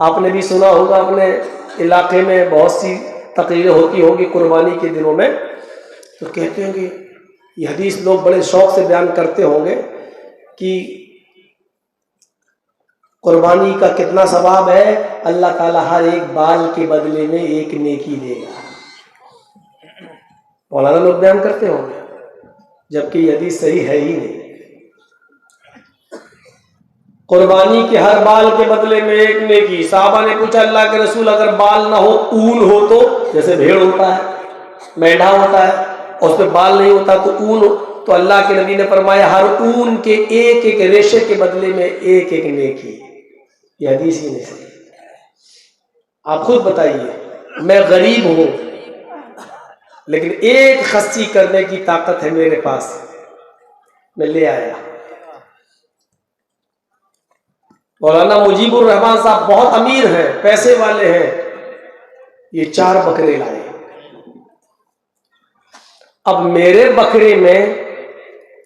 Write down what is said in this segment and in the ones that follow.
آپ نے بھی سنا ہوگا اپنے علاقے میں بہت سی تقریریں ہوتی ہوگی قربانی کے دنوں میں، تو کہتے ہیں کہ یہ حدیث لوگ بڑے شوق سے بیان کرتے ہوں گے کہ قربانی کا کتنا ثواب ہے، اللہ تعالیٰ ہر ایک بال کے بدلے میں ایک نیکی دے گا۔ مولانا لوگ بیان کرتے ہوں گے، جبکہ یہ حدیث صحیح ہے ہی نہیں۔ قربانی کے ہر بال کے بدلے میں ایک نیکی۔ صحابہ نے پوچھا اللہ کے رسول اگر بال نہ ہو، اون ہو تو؟ جیسے بھیڑ ہوتا ہے، مینڈھا ہوتا ہے، اور اس پہ بال نہیں ہوتا تو اون ہو، تو اللہ کے نبی نے فرمایا ہر اون کے ایک ایک ریشے کے بدلے میں ایک ایک نیکی۔ یہ حدیث ہی نہیں صحیح۔ آپ خود بتائیے، میں غریب ہوں لیکن ایک خصی کرنے کی طاقت ہے میرے پاس، میں لے آیا۔ مولانا مجیب الرحمان صاحب بہت امیر ہیں، پیسے والے ہیں، یہ 4 بکرے لائے۔ اب میرے بکرے میں،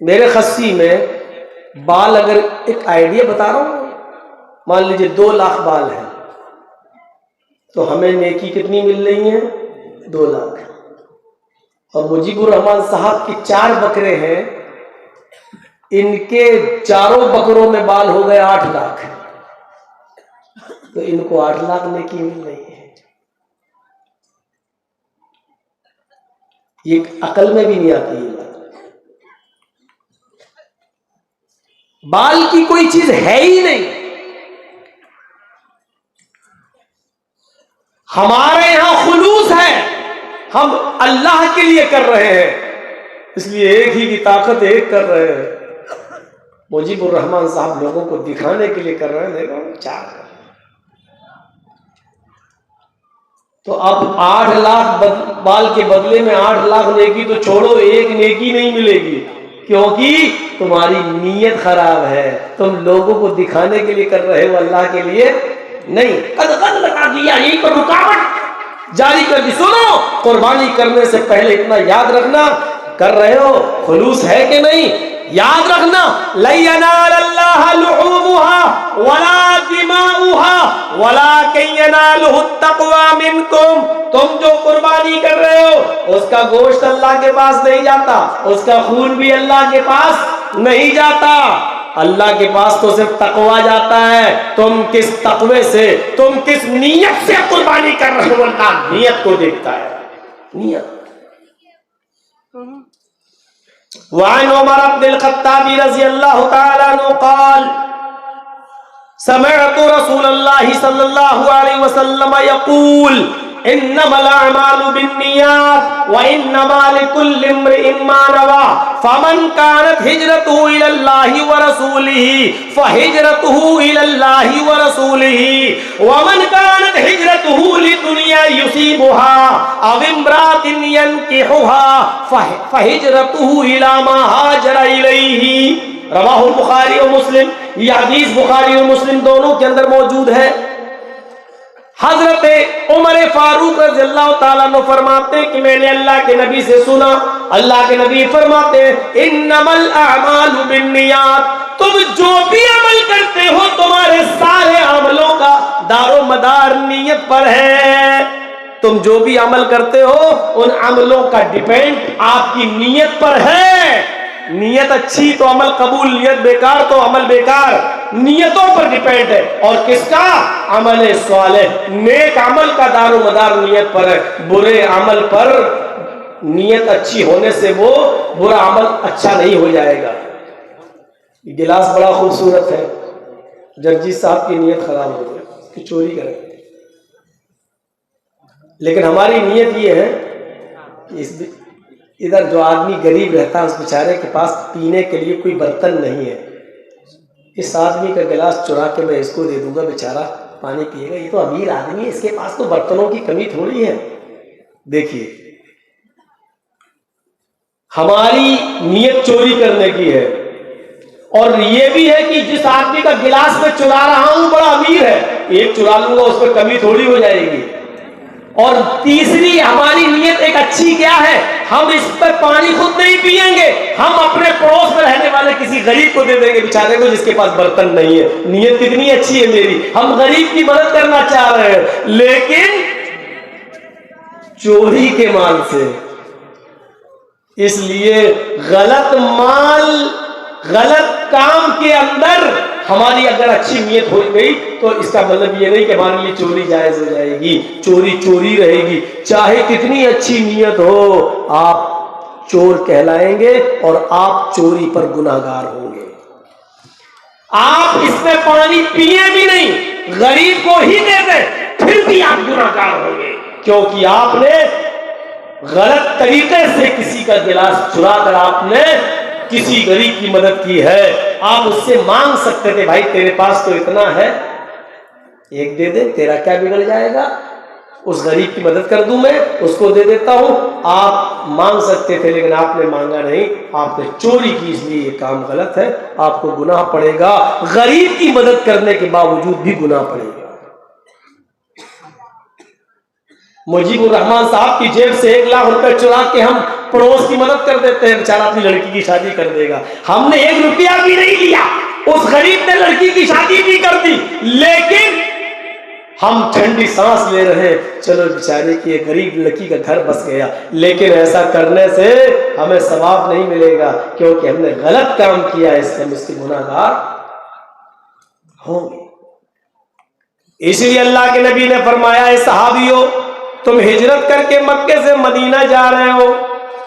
میرے خصی میں بال، اگر ایک آئیڈیا بتا رہا ہوں، مان لیجئے 2 لاکھ بال ہیں، تو ہمیں نیکی کتنی مل رہی ہیں؟ 2 لاکھ۔ اور مجیب الرحمان صاحب کے 4 بکرے ہیں، ان کے 4 بکروں میں بال ہو گئے 8 لاکھ، تو ان کو 8 لاکھ نیکی مل رہی ہے۔ یہ عقل میں بھی نہیں آتی ہے بات۔ بال کی کوئی چیز ہے ہی نہیں۔ ہمارے یہاں خلوص ہے، ہم اللہ کے لیے کر رہے ہیں، اس لیے ایک ہی کی طاقت ایک کر رہے ہیں۔ مجیب الرحمان صاحب لوگوں کو دکھانے کے لیے کر رہے ہیں، دیکھو 4 کر۔ تو اب 8 لاکھ بال کے بدلے میں 8 لاکھ نیکی تو چھوڑو، ایک نیکی نہیں ملے گی، کیونکہ تمہاری نیت خراب ہے، تم لوگوں کو دکھانے کے لیے کر رہے ہو، اللہ کے لیے نہیں۔ قد لگا دیا، یہی پر رکاوٹ جاری کر دی۔ سنو، قربانی کرنے سے پہلے اتنا یاد رکھنا، کر رہے ہو خلوص ہے کہ نہیں، یاد رکھنا لَن يَنَالَ اللَّهَ لُحُومُهَا وَلَا دِمَاؤُهَا وَلَكِنْ يَنَالُهُ التَّقْوَىٰ مِنْكُمْ۔ تم جو قربانی کر رہے ہو اس کا گوشت اللہ کے پاس نہیں جاتا، اس کا خون بھی اللہ کے پاس نہیں جاتا، اللہ کے پاس تو صرف تقویٰ جاتا ہے۔ تم کس تقوی سے، تم کس نیت سے قربانی کر رہے ہو، اللہ نیت کو دیکھتا ہے، نیت۔ وعن عمر بن الخطاب رضی اللہ تعالی عنہ قال سمعت رسول اللہ صلی اللہ علیہ وسلم یقول انما الاعمال بالنیات وانما لكل امرئ ما نوى فمن كانت هجرته الى الله ورسوله فهجرته الى الله ورسوله ومن كانت هجرته لدنيا يصيبها او امرأة ينكحها فهجرته الى ما هاجر اليه۔ رواہ البخاری و مسلم۔ یہ حدیث بخاری و مسلم دونوں کے اندر موجود ہے۔ حضرت عمر فاروق رضی اللہ تعالیٰ عنہ فرماتے ہیں کہ میں نے اللہ کے نبی سے سنا، اللہ کے نبی فرماتے ہیں انما الاعمال بالنیات، تم جو بھی عمل کرتے ہو تمہارے سارے عملوں کا دار و مدار نیت پر ہے۔ تم جو بھی عمل کرتے ہو ان عملوں کا ڈیپینڈ آپ کی نیت پر ہے۔ نیت اچھی تو عمل قبول، نیت بیکار تو عمل بیکار۔ نیتوں پر ڈیپینڈ ہے، اور کس کا؟ عمل صالح، نیک عمل کا دار و مدار نیت پر ہے۔ برے عمل پر نیت اچھی ہونے سے وہ برا عمل اچھا نہیں ہو جائے گا۔ یہ گلاس بڑا خوبصورت ہے، جرجی صاحب کی نیت خراب ہو گئی، اس کی چوری کریں، لیکن ہماری نیت یہ ہے کہ ادھر جو آدمی غریب رہتا ہے اس بیچارے کے پاس پینے کے لیے کوئی برتن نہیں ہے، اس آدمی کا گلاس چرا کے میں اس کو دے دوں گا، بیچارہ پانی پیے گا، یہ تو امیر آدمی ہے، اس کے پاس تو برتنوں کی کمی تھوڑی ہے۔ دیکھیے ہماری نیت چوری کرنے کی ہے، اور یہ بھی ہے کہ جس آدمی کا گلاس میں چرا رہا ہوں بڑا امیر ہے، ایک چرا لوں گا اس پہ کمی تھوڑی ہو جائے گی۔ اور تیسری ہماری نیت ایک اچھی کیا ہے ہم اس پر پانی خود نہیں پیئیں گے، ہم اپنے پڑوس میں رہنے والے کسی غریب کو دے دیں گے بیچارے کو جس کے پاس برتن نہیں ہے۔ نیت کتنی اچھی ہے میری، ہم غریب کی مدد کرنا چاہ رہے ہیں، لیکن چوری کے مال سے۔ اس لیے غلط مال، غلط کام کے اندر ہماری اگر اچھی نیت ہو گئی تو اس کا مطلب یہ نہیں کہ ہمارے لیے چوری جائز ہو جائے گی، چوری چوری رہے گی، چاہے کتنی اچھی نیت ہو، آپ چور کہلائیں گے اور آپ چوری پر گناہگار ہوں گے۔ آپ اس میں پانی پیے بھی نہیں، غریب کو ہی دے دیں، پھر بھی آپ گناہگار ہوں گے، کیونکہ آپ نے غلط طریقے سے کسی کا گلاس چرا کر آپ نے کسی غریب کی مدد کی ہے۔ آپ اس سے مانگ سکتے تھے، بھائی تیرے پاس تو اتنا ہے، ایک دے دے، تیرا کیا بگڑ جائے گا، اس غریب کی مدد کر دوں میں، اس کو دے دیتا ہوں۔ آپ مانگ سکتے تھے لیکن آپ نے مانگا نہیں، آپ نے چوری کی، اس لیے یہ کام غلط ہے، آپ کو گناہ پڑے گا، غریب کی مدد کرنے کے باوجود بھی گناہ پڑے گا۔ مجیب الرحمان صاحب کی جیب سے 1 لاکھ روپے چرا کے ہم پڑوس کی مدد کر دیتے ہیں، بیچارہ اپنی لڑکی کی شادی کر دے گا، ہم نے 1 روپیہ بھی نہیں لیا، اس غریب نے لڑکی کی شادی بھی کر دی، لیکن ہم ٹھنڈی سانس لے رہے ہیں، چلو بیچارے کی ایک غریب لڑکی کا گھر بس گیا، لیکن ایسا کرنے سے ہمیں ثواب نہیں ملے گا، کیونکہ ہم نے غلط کام کیا ہے، اس سے گناہگار ہوں گے۔ اس لیے اللہ کے نبی نے فرمایا، اے صحابیوں، تم ہجرت کر کے مکے سے مدینہ جا رہے ہو،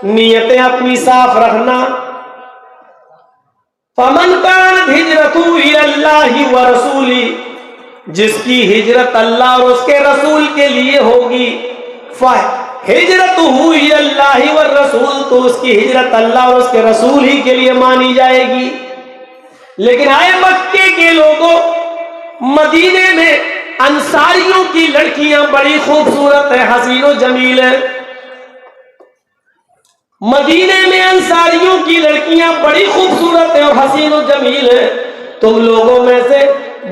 نیتیں اپنی صاف رکھنا۔ فمن كانت هجرته الى الله ورسوله، جس کی ہجرت اللہ اور اس کے رسول کے لیے ہوگی، فہجرته الى الله والرسول، تو اس کی ہجرت اللہ اور اس کے رسول ہی کے لیے مانی جائے گی۔ لیکن آئے مکے کے لوگوں، مدینے میں انصاریوں کی لڑکیاں بڑی خوبصورت ہیں، حسین و جمیل ہیں، مدینے میں انصاریوں کی لڑکیاں بڑی خوبصورت ہیں اور حسین و جمیل ہیں۔ تم لوگوں میں سے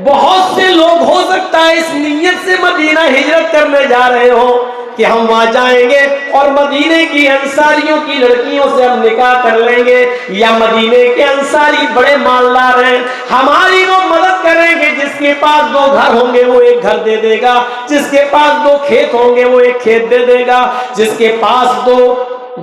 بہت سے لوگ ہو سکتا ہے اس نیت سے مدینہ ہجرت کرنے جا رہے ہو کہ ہم وہاں جائیں گے اور مدینے کی انصاریوں کی لڑکیوں سے ہم نکاح کر لیں گے، یا مدینے کے انصاری بڑے مالدار ہیں، ہماری وہ مدد کریں گے، جس کے پاس 2 گھر ہوں گے وہ 1 گھر دے دے گا، جس کے پاس 2 کھیت ہوں گے وہ 1 کھیت دے دے گا، جس کے پاس 2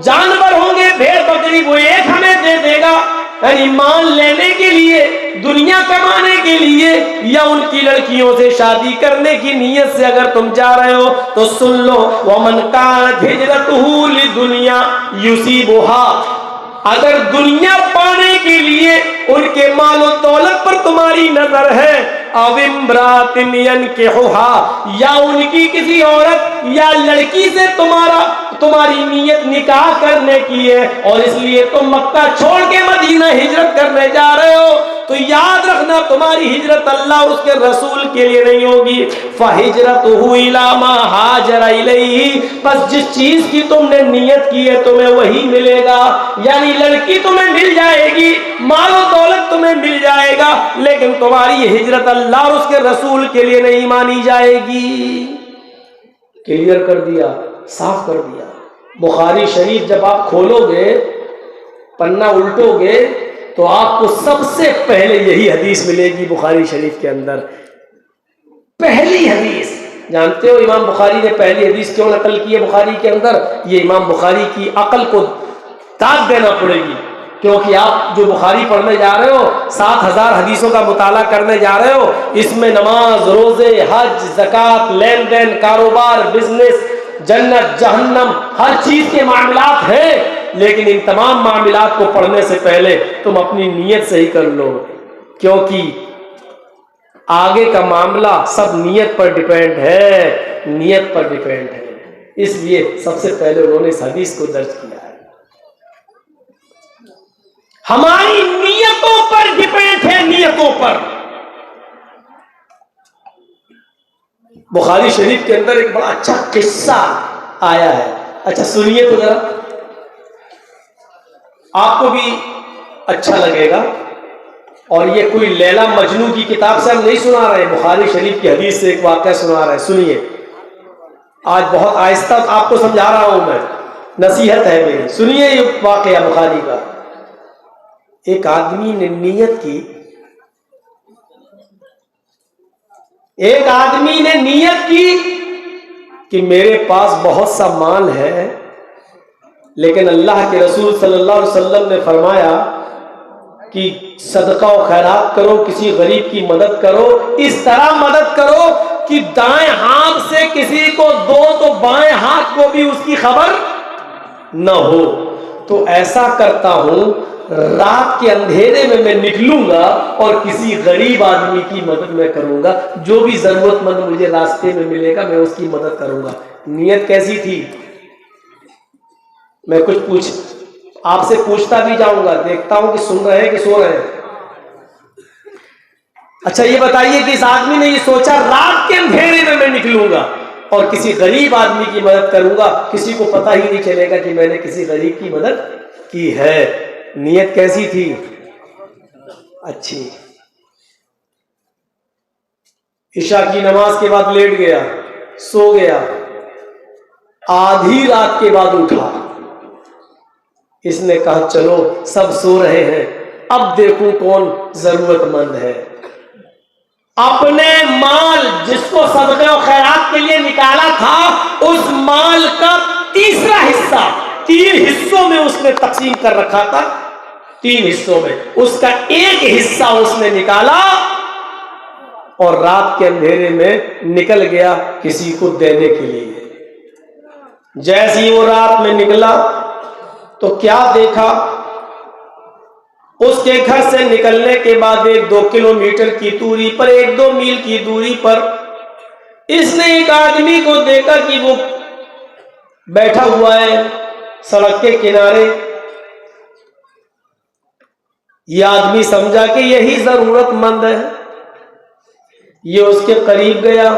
جانور ہوں گے بھیڑ بکری وہ 1 ہمیں دے دے گا۔ یعنی مال لینے کے لیے، دنیا کمانے کے لیے، یا ان کی لڑکیوں سے شادی کرنے کی نیت سے اگر تم جا رہے ہو تو سن لو، وَمَنْ كَانَتْ هِجْرَتُهُ لِلدُّنْيَا يُصِيبُهَا، اگر دنیا پانے کے لیے ان کے مال و دولت پر تمہاری نظر ہے، او امرات ينكحها، یا ان کی کسی عورت یا لڑکی سے تمہاری نیت نکاح کرنے کی ہے، اور اس لیے تم مکہ چھوڑ کے مدینہ ہجرت کرنے جا رہے ہو، تو یاد رکھنا تمہاری ہجرت اللہ اور اس کے رسول کے لیے نہیں ہوگی۔ فَهِجْرَتُهُ إِلَىٰ مَا هَاجَرَ إِلَيْهِ، بس جس چیز کی تم نے نیت کی ہے تمہیں وہی ملے گا، یعنی لڑکی تمہیں مل جائے گی، مال و دولت تمہیں مل جائے گا، لیکن تمہاری ہجرت اللہ اور اس کے رسول کے لیے نہیں مانی جائے گی۔ کلیئر کر دیا، صاف کر دیا۔ بخاری شریف جب آپ کھولو گے، پنہ الٹو گے، تو آپ کو سب سے پہلے یہی حدیث ملے گی بخاری شریف کے اندر، پہلی حدیث۔ جانتے ہو امام بخاری نے پہلی حدیث کیوں نقل کی ہے بخاری کے اندر؟ یہ امام بخاری کی عقل کو داد دینا پڑے گی، کیونکہ آپ جو بخاری پڑھنے جا رہے ہو، 7000 حدیثوں کا مطالعہ کرنے جا رہے ہو، اس میں نماز، روزے، حج، زکوٰۃ، لین دین، کاروبار، بزنس، جنت، جہنم، ہر چیز کے معاملات ہیں، لیکن ان تمام معاملات کو پڑھنے سے پہلے تم اپنی نیت صحیح کر لو، کیونکہ آگے کا معاملہ سب نیت پر ڈیپینڈ ہے، نیت پر ڈیپینڈ ہے۔ اس لیے سب سے پہلے انہوں نے اس حدیث کو درج کیا ہے، ہماری نیتوں پر ڈیپینڈ ہے، نیتوں پر۔ بخاری شریف کے اندر ایک بڑا اچھا قصہ آیا ہے، اچھا سنیے تو ذرا، آپ کو بھی اچھا لگے گا، اور یہ کوئی لیلا مجنو کی کتاب سے ہم نہیں سنا رہے، بخاری شریف کی حدیث سے ایک واقعہ سنا رہے ہیں، سنیے۔ آج بہت آہستہ آپ کو سمجھا رہا ہوں میں، نصیحت ہے میری، سنیے یہ واقعہ بخاری کا۔ ایک آدمی نے نیت کی، ایک آدمی نے نیت کی کہ میرے پاس بہت سا مال ہے، لیکن اللہ کے رسول صلی اللہ علیہ وسلم نے فرمایا کہ صدقہ و خیرات کرو، کسی غریب کی مدد کرو، اس طرح مدد کرو کہ دائیں ہاتھ سے کسی کو دو تو بائیں ہاتھ کو بھی اس کی خبر نہ ہو۔ تو ایسا کرتا ہوں، رات کے اندھیرے میں میں نکلوں گا اور کسی غریب آدمی کی مدد میں کروں گا، جو بھی ضرورت مند مجھے راستے میں ملے گا میں اس کی مدد کروں گا۔ نیت کیسی تھی؟ میں کچھ آپ سے پوچھتا بھی جاؤں گا، دیکھتا ہوں کہ سن رہے ہیں کہ سو رہے ہیں۔ اچھا یہ بتائیے کہ اس آدمی نے یہ سوچا رات کے اندھیرے میں میں نکلوں گا اور کسی غریب آدمی کی مدد کروں گا، کسی کو پتہ ہی نہیں چلے گا کہ میں نے کسی غریب کی مدد کی ہے۔ نیت کیسی تھی؟ اچھی۔ عشاء کی نماز کے بعد لیٹ گیا، سو گیا، آدھی رات کے بعد اٹھا۔ اس نے کہا چلو سب سو رہے ہیں، اب دیکھوں کون ضرورت مند ہے۔ اپنے مال جس کو صدقے و خیرات کے لیے نکالا تھا، اس مال کا تیسرا حصہ 3 حصوں میں اس نے تقسیم کر رکھا تھا، 3 حصوں میں اس کا ایک حصہ اس نے نکالا اور رات کے اندھیرے میں نکل گیا کسی کو دینے کے لیے۔ جیسے ہی وہ رات میں نکلا تو کیا دیکھا؟ اس کے گھر سے نکلنے کے بعد 1-2 کلومیٹر کی دوری پر، 1-2 میل کی دوری پر اس نے ایک آدمی کو دیکھا کہ وہ بیٹھا ہوا ہے سڑک کے کنارے۔ یہ آدمی سمجھا کہ یہی ضرورت مند ہے، یہ اس کے قریب گیا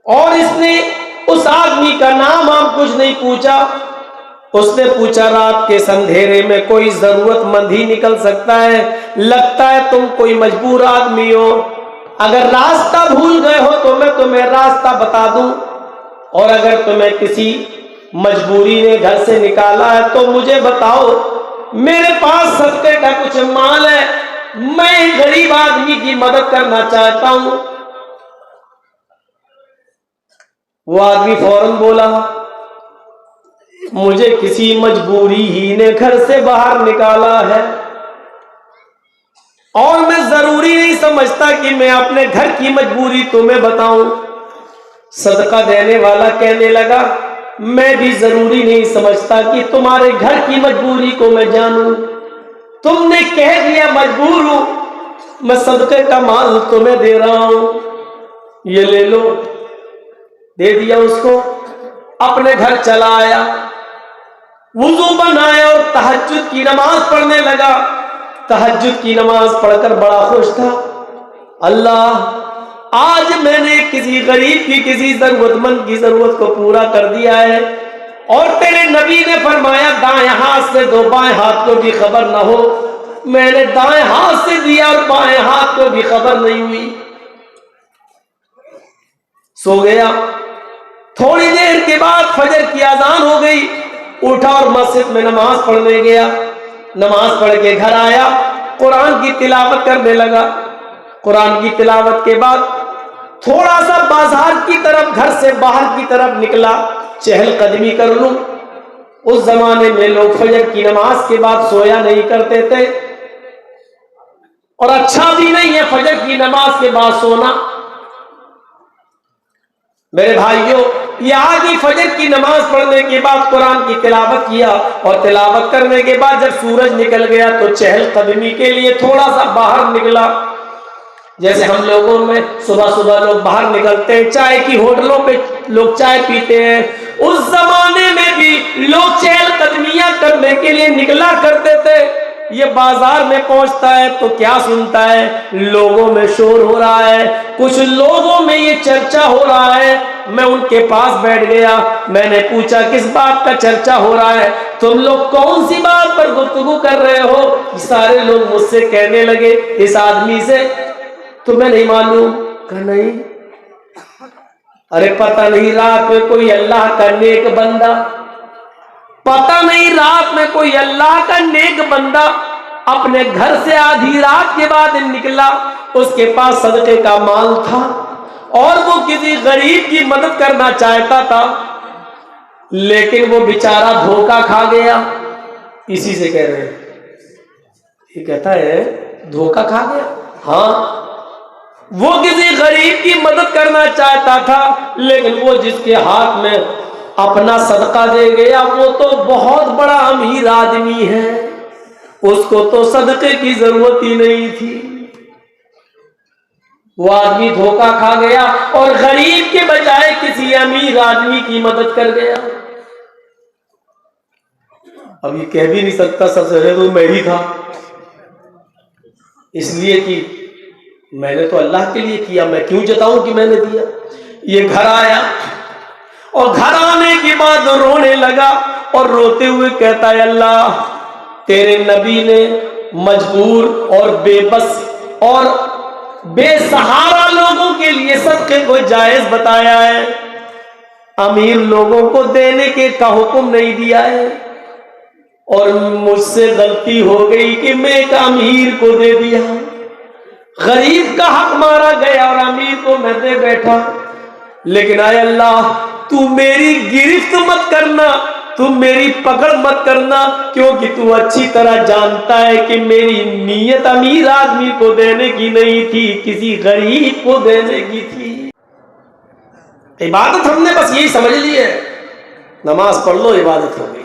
اور اس نے اس آدمی کا نام کچھ نہیں پوچھا۔ اس نے پوچھا رات کے اندھیرے میں کوئی ضرورت مند ہی نکل سکتا ہے، لگتا ہے تم کوئی مجبور آدمی ہو، اگر راستہ بھول گئے ہو تو میں تمہیں راستہ بتا دوں، اور اگر تمہیں کسی مجبوری نے گھر سے نکالا ہے تو مجھے بتاؤ، میرے پاس صدقے کا کچھ مال ہے، میں غریب آدمی کی مدد کرنا چاہتا ہوں۔ وہ آدمی فوراً بولا مجھے کسی مجبوری ہی نے گھر سے باہر نکالا ہے اور میں ضروری نہیں سمجھتا کہ میں اپنے گھر کی مجبوری تمہیں بتاؤں۔ صدقہ دینے والا کہنے لگا میں بھی ضروری نہیں سمجھتا کہ تمہارے گھر کی مجبوری کو میں جانوں، تم نے کہہ دیا مجبور ہوں، میں صدقے کا مال تمہیں دے رہا ہوں، یہ لے لو۔ دے دیا اس کو، اپنے گھر چلا آیا، وضو بنایا اور تہجد کی نماز پڑھنے لگا۔ تہجد کی نماز پڑھ کر بڑا خوش تھا، اللہ آج میں نے کسی غریب کی، کسی ضرورت مند کی ضرورت کو پورا کر دیا ہے، اور تیرے نبی نے فرمایا دائیں ہاتھ سے دو بائیں ہاتھ کو بھی خبر نہ ہو، میں نے دائیں ہاتھ سے دیا اور بائیں ہاتھ کو بھی خبر نہیں ہوئی۔ سو گیا۔ تھوڑی دیر کے بعد فجر کی اذان ہو گئی، اٹھا اور مسجد میں نماز پڑھنے گیا، نماز پڑھ کے گھر آیا، قرآن کی تلاوت کرنے لگا۔ قرآن کی تلاوت کے بعد تھوڑا سا بازار کی طرف، گھر سے باہر کی طرف نکلا، چہل قدمی کر لوں۔ اس زمانے میں لوگ فجر کی نماز کے بعد سویا نہیں کرتے تھے، اور اچھا بھی نہیں ہے فجر کی نماز کے بعد سونا۔ میرے بھائیوں، یہ آدمی فجر کی نماز پڑھنے کے بعد قرآن کی تلاوت کیا، اور تلاوت کرنے کے بعد جب سورج نکل گیا تو چہل قدمی کے لیے تھوڑا سا باہر نکلا۔ جیسے ہم لوگوں میں صبح صبح لوگ باہر نکلتے ہیں، چائے کی ہوٹلوں پہ لوگ چائے پیتے ہیں، اس زمانے میں بھی لوگ چہل قدمیاں کرنے کے لیے نکلا کرتے تھے۔ یہ بازار میں پہنچتا ہے تو کیا سنتا ہے؟ لوگوں میں شور ہو رہا ہے، کچھ لوگوں میں یہ چرچا ہو رہا ہے۔ میں ان کے پاس بیٹھ گیا، میں نے پوچھا کس بات کا چرچا ہو رہا ہے؟ تم لوگ کون سی بات پر گفتگو کر رہے ہو؟ سارے لوگ مجھ سے کہنے لگے اس آدمی سے تمہیں نہیں معلوم؟ کہ نہیں۔ ارے پتہ نہیں رات میں کوئی اللہ کا نیک بندہ پتہ نہیں رات میں کوئی اللہ کا نیک بندہ اپنے گھر سے آدھی رات کے بعد نکلا، اس کے پاس صدقے کا مال تھا اور وہ کسی غریب کی مدد کرنا چاہتا تھا، لیکن وہ بیچارہ دھوکہ کھا گیا. اسی سے کہہ رہے ہیں، یہ کہتا ہے دھوکہ کھا گیا. ہاں، وہ کسی غریب کی مدد کرنا چاہتا تھا، لیکن وہ جس کے ہاتھ میں اپنا صدقہ دے گیا وہ تو بہت بڑا امیر آدمی ہے، اس کو تو صدقے کی ضرورت ہی نہیں تھی. وہ آدمی دھوکہ کھا گیا اور غریب کے بجائے کسی امیر آدمی کی مدد کر گیا. اب یہ کہہ بھی نہیں سکتا سب سے زیادہ میں ہی تھا، اس لیے کہ میں نے تو اللہ کے لیے کیا، میں کیوں جتاؤں کہ میں نے دیا. یہ گھر آیا اور گھر آنے کے بعد رونے لگا اور روتے ہوئے کہتا ہے اللہ تیرے نبی نے مجبور اور بے بس اور بے سہارا لوگوں کے لیے صدقے کو جائز بتایا ہے، امیر لوگوں کو دینے کے کا حکم نہیں دیا ہے، اور مجھ سے غلطی ہو گئی کہ میں ایک امیر کو دے دیا، غریب کا حق مارا گیا اور امیر کو میں دے بیٹھا. لیکن اے اللہ تو میری گرفت مت کرنا، تو میری پکڑ مت کرنا، کیونکہ تو اچھی طرح جانتا ہے کہ میری نیت امیر آدمی کو دینے کی نہیں تھی، کسی غریب کو دینے کی تھی. عبادت ہم نے بس یہی سمجھ لی ہے، نماز پڑھ لو عبادت ہو گئی.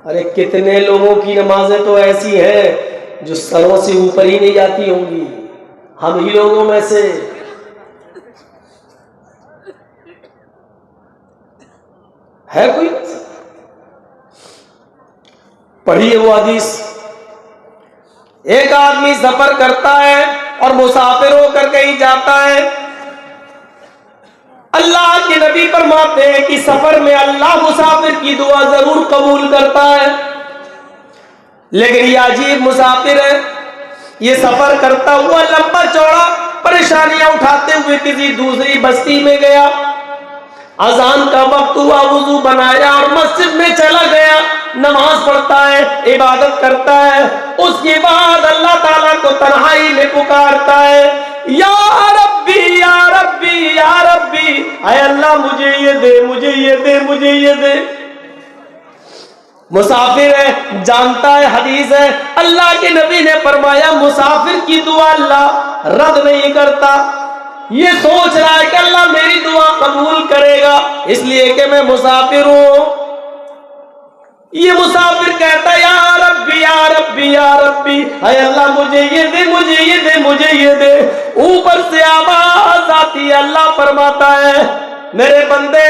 ارے کتنے لوگوں کی نمازیں تو ایسی ہیں جو سروں سے اوپر ہی نہیں جاتی ہوں گی، ہم ہی لوگوں میں سے. ہے کوئی؟ پڑھیے وہ حدیث، ایک آدمی سفر کرتا ہے اور مسافر ہو کر کہیں جاتا ہے. اللہ کے نبی فرماتے ہیں کہ سفر میں اللہ مسافر کی دعا ضرور قبول کرتا ہے، لیکن یہ عجیب مسافر ہے، یہ سفر کرتا ہوا لمبا چوڑا پریشانیاں اٹھاتے ہوئے کسی دوسری بستی میں گیا، اذان کا وقت ہوا، وضو بنایا اور مسجد میں چلا گیا، نماز پڑھتا ہے، عبادت کرتا ہے. اس کے بعد اللہ تعالیٰ کو تنہائی میں پکارتا ہے، یا ربی یا ربی یا ربی، اے اللہ مجھے یہ دے، مجھے یہ دے، مجھے یہ دے. مسافر ہے، جانتا ہے حدیث ہے، اللہ کے نبی نے فرمایا مسافر کی دعا اللہ رد نہیں کرتا. یہ سوچ رہا ہے کہ اللہ میری دعا قبول کرے گا اس لیے کہ میں مسافر ہوں. یہ مسافر کہتا ہے یا ربی یا ربی یا ربی، اے اللہ مجھے یہ دے، مجھے یہ دے، مجھے یہ دے. اوپر سے آواز آتی ہے، اللہ فرماتا ہے میرے بندے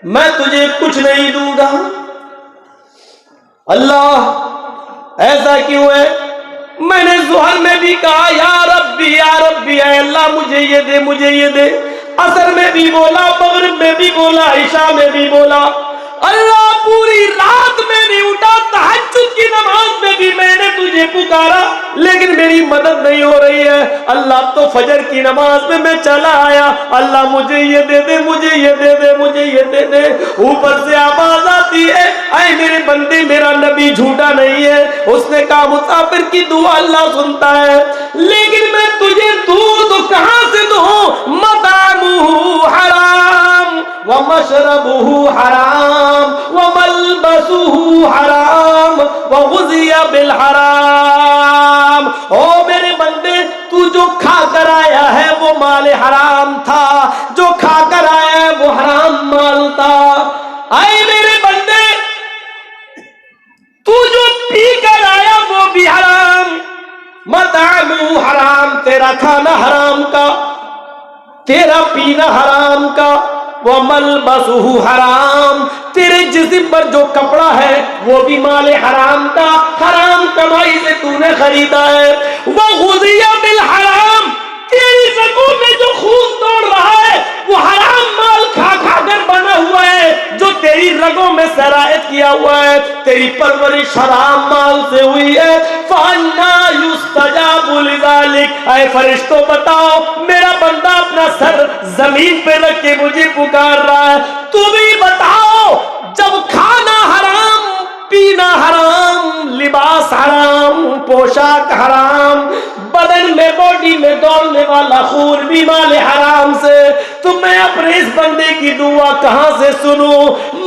میں تجھے کچھ نہیں دوں گا. اللہ ایسا کیوں ہے؟ میں نے ظہر میں بھی کہا یا ربی یا ربی، اے اللہ مجھے یہ دے، مجھے یہ دے. عصر میں بھی بولا، مغرب میں بھی بولا، عشاء میں بھی بولا. اللہ پوری رات میں بھی اٹھا، تہجد کی نماز میں بھی میں نے تجھے پکارا لیکن میری مدد نہیں ہو رہی ہے. اللہ تو فجر کی نماز میں چلا آیا، اللہ مجھے یہ دے دے، مجھے یہ دے دے، مجھے یہ دے دے. اوپر سے آواز آتی ہے اے میرے بندے میرا نبی جھوٹا نہیں ہے، اس نے کہا مسافر کی دعا اللہ سنتا ہے، لیکن میں تجھے دوں تو کہاں سے دوں؟ مطعمہ حرام ومشربہ حرام وملبسہ حرام وغذی بالحرام. او میرے بندے تو جو کھا کر آیا ہے وہ مال حرام تھا، جو کھا کر آیا ہے وہ حرام مال تھا. اے میرے بندے تو جو پی کر آیا وہ بھی حرام. مطعمہ حرام، تیرا کھانا حرام کا، تیرا پینا حرام کا. وملبسہ حرام، تیرے جسم پر جو کپڑا ہے وہ بھی مال حرام کا، حرام کمائی سے تو نے خریدا ہے. وغذی بالحرام، تیری رگوں میں جو خون دوڑ رہا ہے وہ حرام مال کھا کھا کر بنا ہوا ہے، جو تیری رگوں میں سرایت کیا ہوا ہے، تیری پرورش حرام مال سے ہوئی ہے. فَأَنَّىٰ يُسْتَجَابُ لِذَٰلِكَ، اے فرشتوں بتاؤ میرا بندہ اپنا سر زمین پہ رکھ کے مجھے پکار رہا ہے، تم ہی بتاؤ جب کھانا پینا حرام، لباس حرام، پوشاک حرام، بدن میں باڈی میں دوڑنے والا خون بھی مال حرام سے، تو میں اپنے اس بندے کی دعا کہاں سے سنوں؟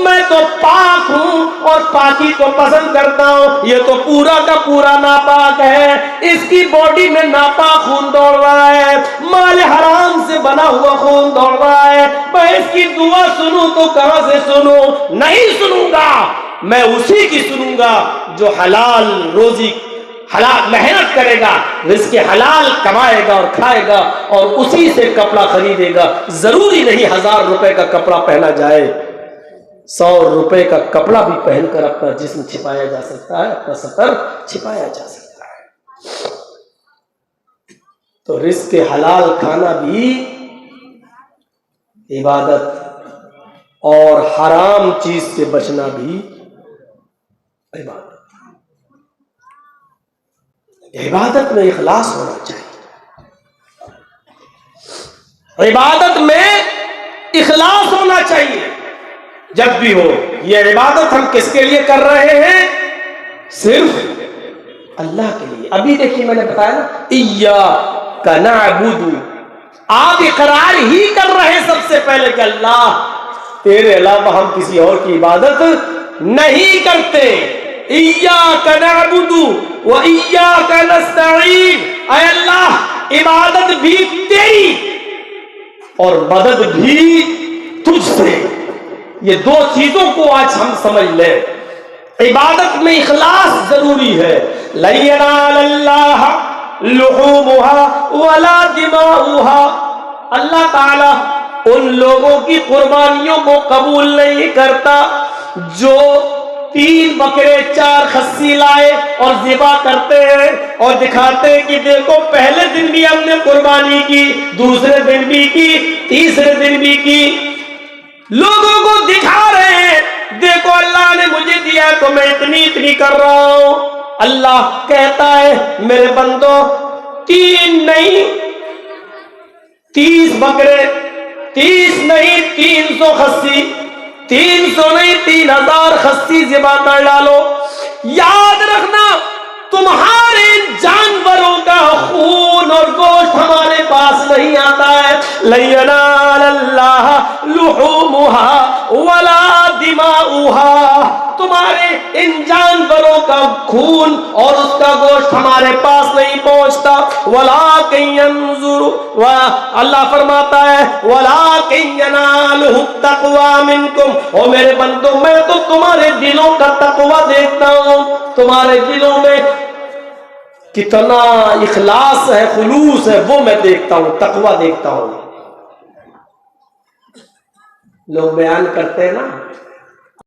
میں تو پاک ہوں اور پاکی کو پسند کرتا ہوں، یہ تو پورا کا پورا ناپاک ہے، اس کی باڈی میں ناپاک خون دوڑ رہا ہے، مال حرام سے بنا ہوا خون دوڑ رہا ہے، میں اس کی دعا سنوں تو کہاں سے سنوں؟ نہیں سنوں گا، میں اسی کی سنوں گا جو حلال روزی حلال محنت کرے گا، رزق حلال کمائے گا اور کھائے گا اور اسی سے کپڑا خریدے گا۔ ضروری نہیں 1000 روپے کا کپڑا پہنا جائے، 100 روپے کا کپڑا بھی پہن کر اپنا جسم چھپایا جا سکتا ہے، اپنا سطر چھپایا جا سکتا ہے۔ تو رزق حلال کھانا بھی عبادت اور حرام چیز سے بچنا بھی عبادت۔ عبادت میں اخلاص ہونا چاہیے، عبادت میں اخلاص ہونا چاہیے جب بھی ہو۔ یہ عبادت ہم کس کے لیے کر رہے ہیں؟ صرف اللہ کے لیے۔ ابھی دیکھیے میں نے بتایا نا ایاک نعبد، آپ اقرار ہی کر رہے ہیں سب سے پہلے کہ اللہ تیرے علاوہ ہم کسی اور کی عبادت نہیں کرتے۔ ایاک نعبد و ایاک نستعین، اے اللہ عبادت بھی تیری اور مدد بھی تجھ سے۔ یہ دو چیزوں کو آج ہم سمجھ لیں، عبادت میں اخلاص ضروری ہے۔ لن ینال اللہ لحومها ولا دماؤها، اللہ تعالی ان لوگوں کی قربانیوں کو قبول نہیں کرتا جو 3 بکرے 4 خصی لائے اور ذبح کرتے ہیں اور دکھاتے ہیں کہ دیکھو پہلے دن بھی ہم نے قربانی کی، دوسرے دن بھی کی، تیسرے دن بھی کی، لوگوں کو دکھا رہے ہیں دیکھو اللہ نے مجھے دیا تو میں اتنی کر رہا ہوں۔ اللہ کہتا ہے میرے بندو 3 نہیں 30 بکرے، 30 نہیں 300 خصی، 300 نہیں 3000 خصی ذبح کر ڈالو۔ یاد رکھنا تمہارے جانوروں کا خون اور گوشت ہمارے پاس نہیں آتا ہے۔ لن ینال اللہ لحومها ولا دماؤها، تمہارے ان جانوروں کا خون اور اس کا گوشت ہمارے پاس نہیں پہنچتا۔ ولکن ینظر، اللہ فرماتا ہے ولکن ینالہ التقوی منکم، او میرے بندو میں تو تمہارے دلوں کا تقوی دیکھتا ہوں، تمہارے دلوں میں کتنا اخلاص ہے، خلوص ہے، وہ میں دیکھتا ہوں، تقوی دیکھتا ہوں۔ لوگ بیان کرتے ہیں نا